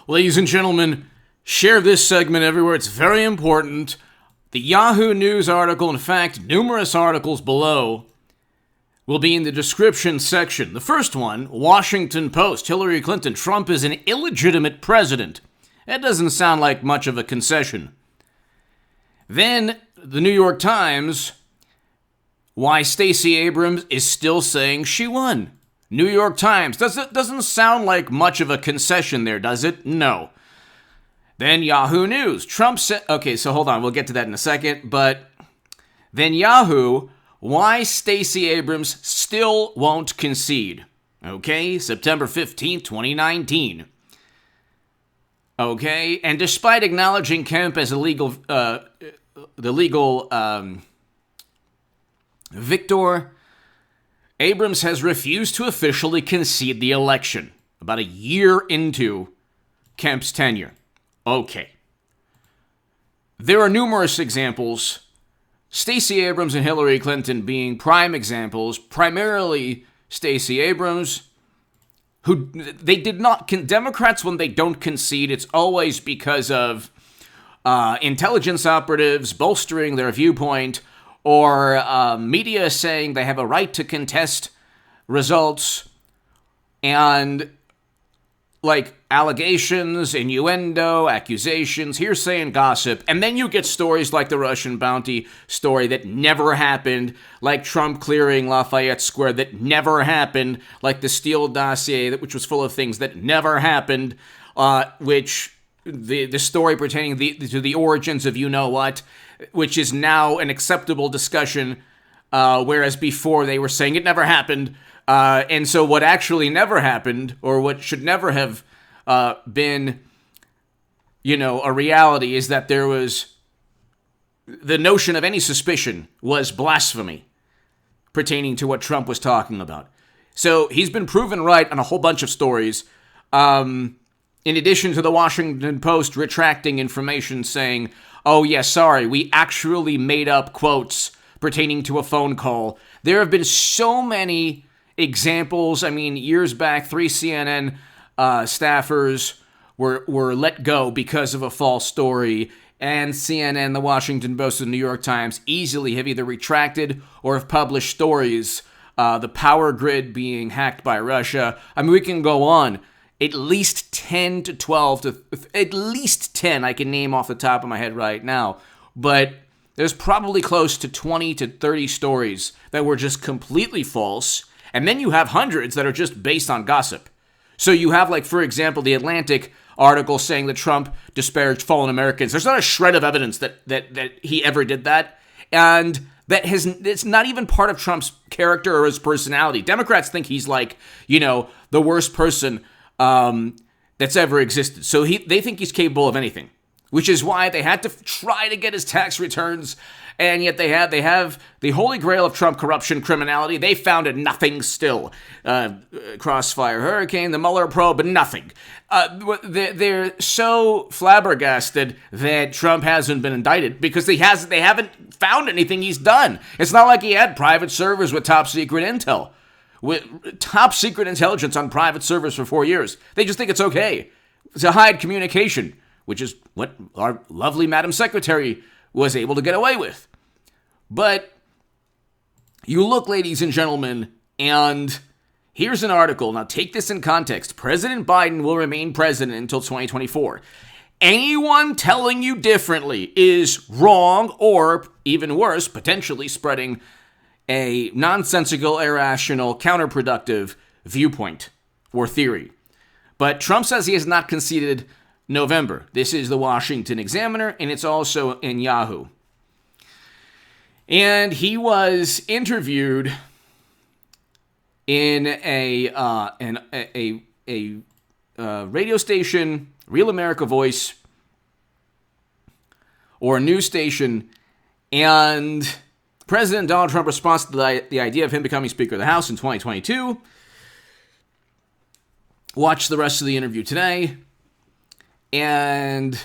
Ladies and gentlemen, share this segment everywhere. It's very important. The Yahoo News article, in fact, numerous articles below, will be in the description section. The first one, Washington Post, Hillary Clinton, Trump is an illegitimate president. That doesn't sound like much of a concession. Then, the New York Times, why Stacey Abrams is still saying she won. New York Times, doesn't sound like much of a concession there, does it? No. Then Yahoo News, Trump said, okay, so hold on, we'll get to that in a second, but then Yahoo, why Stacey Abrams still won't concede. Okay, September 15th, 2019. Okay, and despite acknowledging Kemp as the legal victor, Abrams has refused to officially concede the election, about a year into Kemp's tenure. Okay. There are numerous examples, Stacey Abrams and Hillary Clinton being prime examples, primarily Stacey Abrams, who they did not, Democrats, when they don't concede, it's always because of intelligence operatives bolstering their viewpoint, or media saying they have a right to contest results, and like allegations, innuendo, accusations, hearsay, and gossip. And then you get stories like the Russian bounty story that never happened, like Trump clearing Lafayette Square that never happened, like the Steele dossier, which was full of things that never happened, which the story pertaining to the origins of you-know-what, which is now an acceptable discussion, whereas before they were saying it never happened. And so what actually never happened, or what should never have been, a reality, is that there was the notion of any suspicion was blasphemy pertaining to what Trump was talking about. So he's been proven right on a whole bunch of stories. In addition to the Washington Post retracting information saying, oh, yeah, sorry, we actually made up quotes pertaining to a phone call. There have been so many examples. I mean, years back, 3 CNN staffers were let go because of a false story, and CNN, the Washington Post, and the New York Times easily have either retracted or have published stories. The power grid being hacked by Russia. I mean, we can go on. At least 10 to 12 to at least 10 I can name off the top of my head right now. But there's probably close to 20 to 30 stories that were just completely false. And then you have hundreds that are just based on gossip. So you have, like, for example, the Atlantic article saying that Trump disparaged fallen Americans. There's not a shred of evidence that he ever did that. And it's not even part of Trump's character or his personality. Democrats think he's like, the worst person that's ever existed. So they think he's capable of anything, which is why they had to try to get his tax returns, and yet they have the holy grail of Trump corruption, criminality. They found it nothing still. Crossfire Hurricane, the Mueller probe, but nothing. They're so flabbergasted that Trump hasn't been indicted because they haven't found anything he's done. It's not like he had private servers with top secret intel. With top secret intelligence on private servers for 4 years. They just think it's okay to hide communication, which is what our lovely Madam Secretary was able to get away with. But you look, ladies and gentlemen, and here's an article. Now take this in context. President Biden will remain president until 2024. Anyone telling you differently is wrong, or even worse, potentially spreading a nonsensical, irrational, counterproductive viewpoint or theory. But Trump says he has not conceded November. This is the Washington Examiner, and it's also in Yahoo. And he was interviewed in a radio station, Real America Voice, or a news station, and President Donald Trump responds to the idea of him becoming Speaker of the House in 2022. Watch the rest of the interview today. And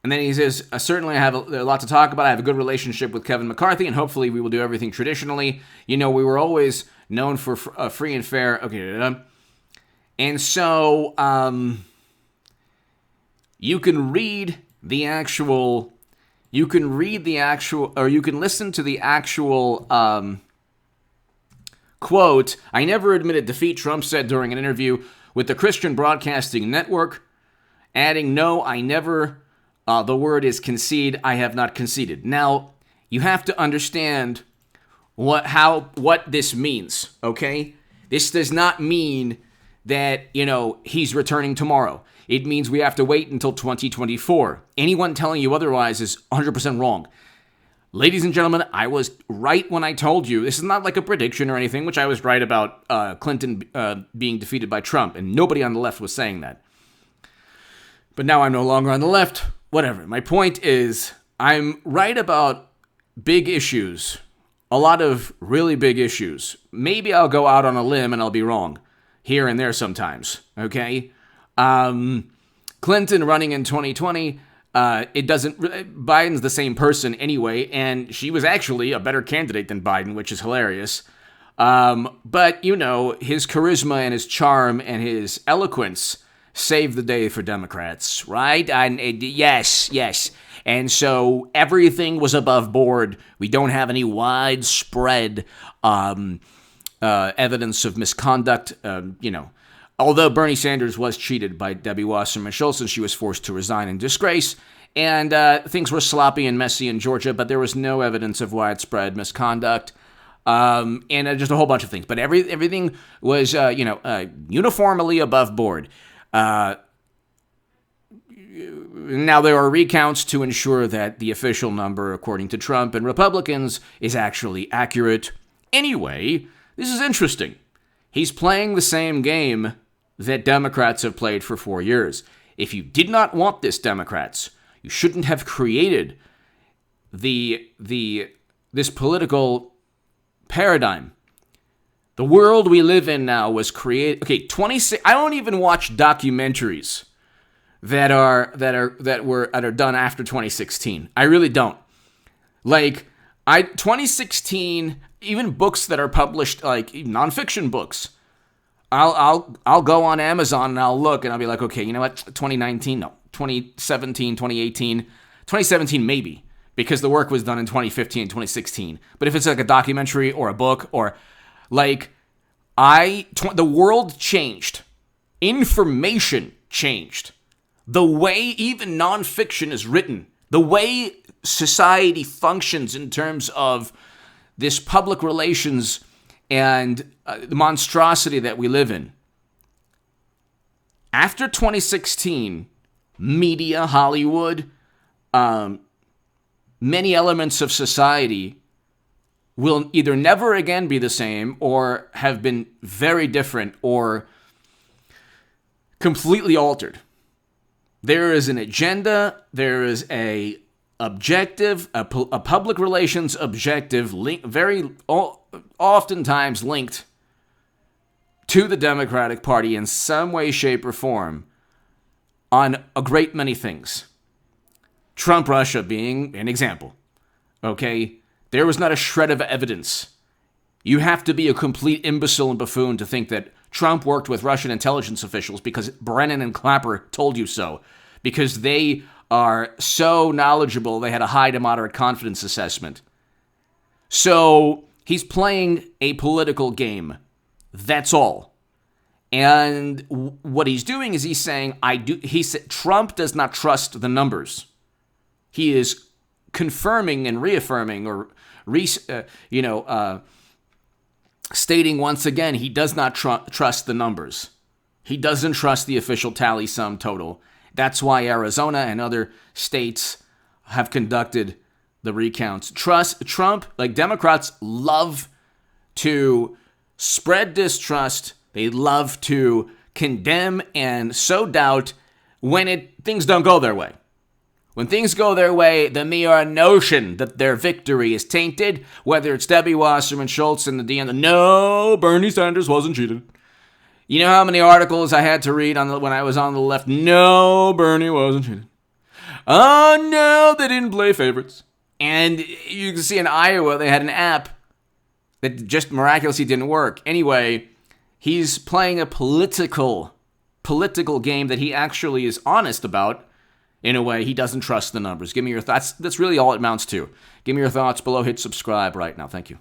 then he says, certainly I have a lot to talk about. I have a good relationship with Kevin McCarthy, and hopefully we will do everything traditionally. We were always known for free and fair. Okay. And so you can read the actual, or you can listen to the actual quote. "I never admitted defeat," Trump said during an interview with the Christian Broadcasting Network, adding, "No, I never, the word is concede, I have not conceded." Now, you have to understand what this means, okay? This does not mean that, he's returning tomorrow. It means we have to wait until 2024. Anyone telling you otherwise is 100% wrong. Ladies and gentlemen, I was right when I told you. This is not like a prediction or anything, which I was right about Clinton being defeated by Trump, and nobody on the left was saying that. But now I'm no longer on the left. Whatever. My point is, I'm right about big issues. A lot of really big issues. Maybe I'll go out on a limb and I'll be wrong. Here and there sometimes. Okay? Clinton running in 2020, Biden's the same person anyway, and she was actually a better candidate than Biden, which is hilarious. But, his charisma and his charm and his eloquence saved the day for Democrats, right? And yes. And so everything was above board. We don't have any widespread evidence of misconduct, Although Bernie Sanders was cheated by Debbie Wasserman Schultz and she was forced to resign in disgrace, and things were sloppy and messy in Georgia, but there was no evidence of widespread misconduct, and just a whole bunch of things. But everything was, uniformly above board. Now, there are recounts to ensure that the official number, according to Trump and Republicans, is actually accurate. Anyway, this is interesting. He's playing the same game that Democrats have played for 4 years. If you did not want this, Democrats, you shouldn't have created this political paradigm. The world we live in now was created. Okay, 26. I don't even watch documentaries that are done after 2016. I really don't. 2016, even books that are published, like nonfiction books. I'll go on Amazon and I'll look and I'll be like, okay, you know what? 2019, no. 2017, 2018, 2017 maybe, because the work was done in 2015 and 2016. But if it's like a documentary or a book or the world changed. Information changed. The way even nonfiction is written, the way society functions in terms of this public relations and the monstrosity that we live in. After 2016, media, Hollywood, many elements of society will either never again be the same or have been very different or completely altered. There is an agenda, there is a objective, a public relations objective, very oftentimes linked to the Democratic Party in some way, shape, or form on a great many things. Trump Russia being an example. Okay? There was not a shred of evidence. You have to be a complete imbecile and buffoon to think that Trump worked with Russian intelligence officials because Brennan and Clapper told you so. Because they are so knowledgeable, they had a high to moderate confidence assessment. So he's playing a political game. That's all. And what he's doing is he's saying, he said Trump does not trust the numbers. He is confirming and reaffirming or stating once again he does not trust the numbers. He doesn't trust the official tally sum total. That's why Arizona and other states have conducted the recounts. Trump, Democrats love to spread distrust. They love to condemn and sow doubt when things don't go their way. When things go their way, the mere notion that their victory is tainted, whether it's Debbie Wasserman Schultz and the DN, no, Bernie Sanders wasn't cheated. You know how many articles I had to read when I was on the left? No, Bernie wasn't cheated. Oh, no, they didn't play favorites. And you can see in Iowa, they had an app that just miraculously didn't work. Anyway, He's playing a political game that he actually is honest about. In a way, he doesn't trust the numbers. Give me your thoughts. That's really all it amounts to. Give me your thoughts below. Hit subscribe right now. Thank you.